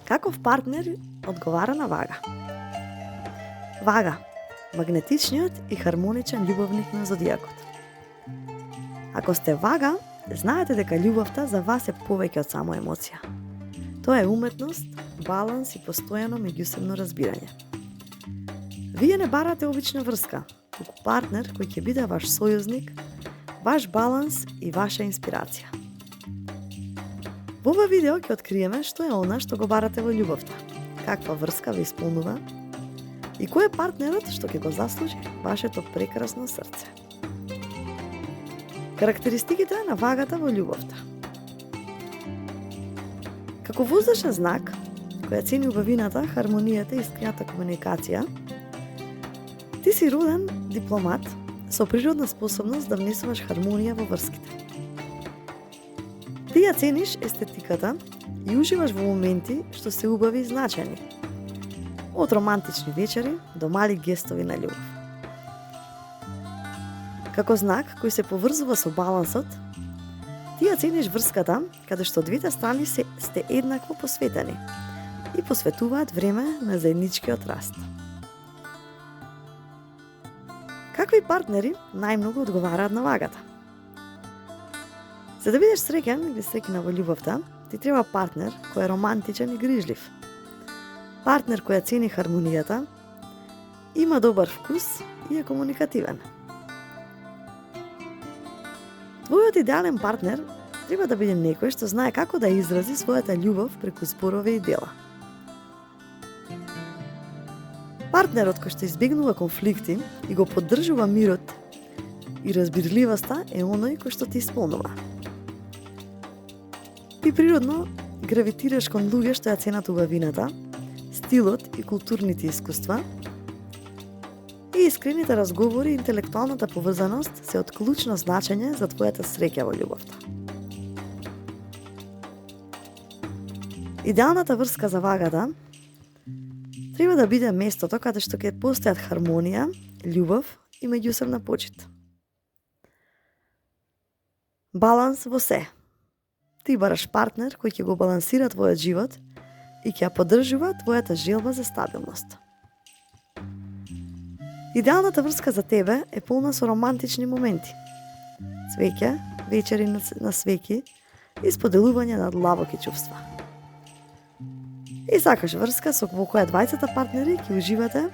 Каков партнер одговара на Вага? Вага, магнетичниот и хармоничен љубовник на зодијакот. Ако сте Вага, знаете дека љубовта за вас е повеќе од само емоција. Тоа е уметност, баланс и постојано меѓусебно разбирање. Вие не барате обична врска, туку партнер кој ќе биде ваш сојузник, ваш баланс и ваша инспирација. Во ова видео ќе откриеме што е она што го барате во љубовта, каква врска ве исполнува и кој е партнерот што ќе го заслужи вашето прекрасно срце. Карактеристиките на Вагата во љубовта. Како воздушен знак, која цени убавината, хармонијата и искрената комуникација, ти си роден дипломат со природна способност да внесуваш хармонија во врските. Ти ја цениш естетиката и уживаш во моменти што се убави и значајни, од романтични вечери до мали гестови на љубов. Како знак кој се поврзува со балансот, ти ја цениш врската каде што двете страни сте еднакво посветени и посветуваат време на заедничкиот раст. Какви партнери најмногу одговараат на Вагата? За да бидеш среќен или среќна во љубовта, ти треба партнер кој е романтичен и грижлив. Партнер кој ја цени хармонијата, има добар вкус и е комуникативен. Твојот идеален партнер треба да биде некој што знае како да изрази својата љубов преку зборови и дела. Партнерот кој што избегнува конфликти и го поддржува мирот и разбирливоста е оној кој што ти исполнува. Ти природно гравитираш кон луѓе што ја ценат убавината, стилот и културните искуства, и искрените разговори и интелектуалната поврзаност се од клучно значење за твојата среќа во љубовта. Идеалната врска за Вагата треба да биде местото каде што ќе постојат хармонија, љубов и меѓусебна почит. Баланс во се. Ти бараш партнер кој ќе го балансира твојот живот и ќе ја поддржува твојата желба за стабилност. Идеалната врска за тебе е полна со романтични моменти. Цвеќе, вечери на свеќи и споделување на длабоки чувства. И сакаш врска со во која двајцата партнери ќе уживате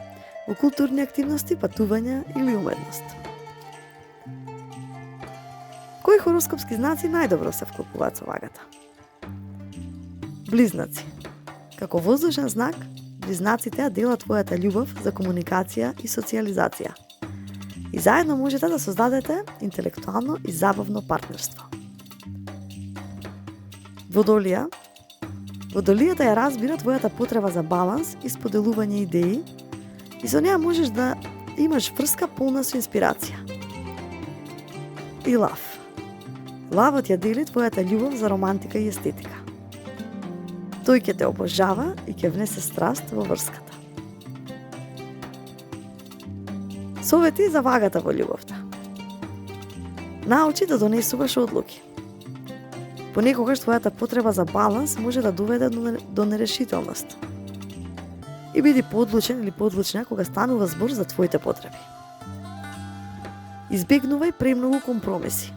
во културни активности, патувања или уметност. Кои хороскопски знаци најдобро се вклопуваат со Вагата? Близнаци. Како воздушен знак, близнаците ја делат твојата љубов за комуникација и социјализација. И заедно можете да создадете интелектуално и забавно партнерство. Водолија. Водолијата ја разбира твојата потреба за баланс и споделување идеи и со неа можеш да имаш врска полна со инспирација. И лав. Лавот ја дели твојата љубов за романтика и естетика. Тој ќе те обожава и ќе внесе страст во врската. Совети за Вагата во љубовта. Научи да донесуваш одлуки. Понекогаш твојата потреба за баланс може да доведе до нерешителност. И биди подлучен или подлучна кога станува збор за твоите потреби. Избегнувај премногу компромиси.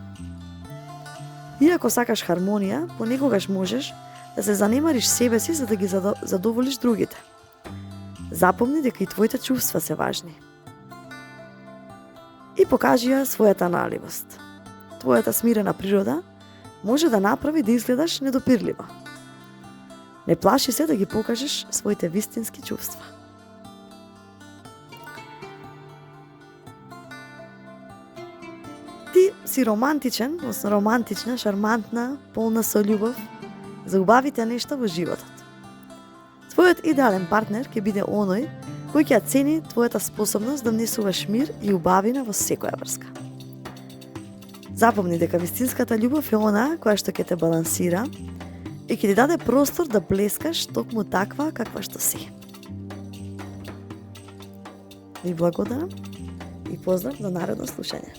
Иако сакаш хармонија, понекогаш можеш да се занемариш себе си за да ги задоволиш другите. Запомни дека и твоите чувства се важни. И покажи ја својата наливост. Твојата смирена природа може да направи да изгледаш недопирливо. Не плаши се да ги покажеш своите вистински чувства. Ти си романтичен, односно романтична, шармантна, полна со љубов за убавите нешта во животот. Твојот идеален партнер ќе биде оној кој ќе цени твојата способност да внесуваш мир и убавина во секоја врска. Запомни дека вистинската љубов е она која што ќе те балансира и ќе ти даде простор да блескаш токму таква каква што си. Ви благодарам и поздрав до наредно слушање.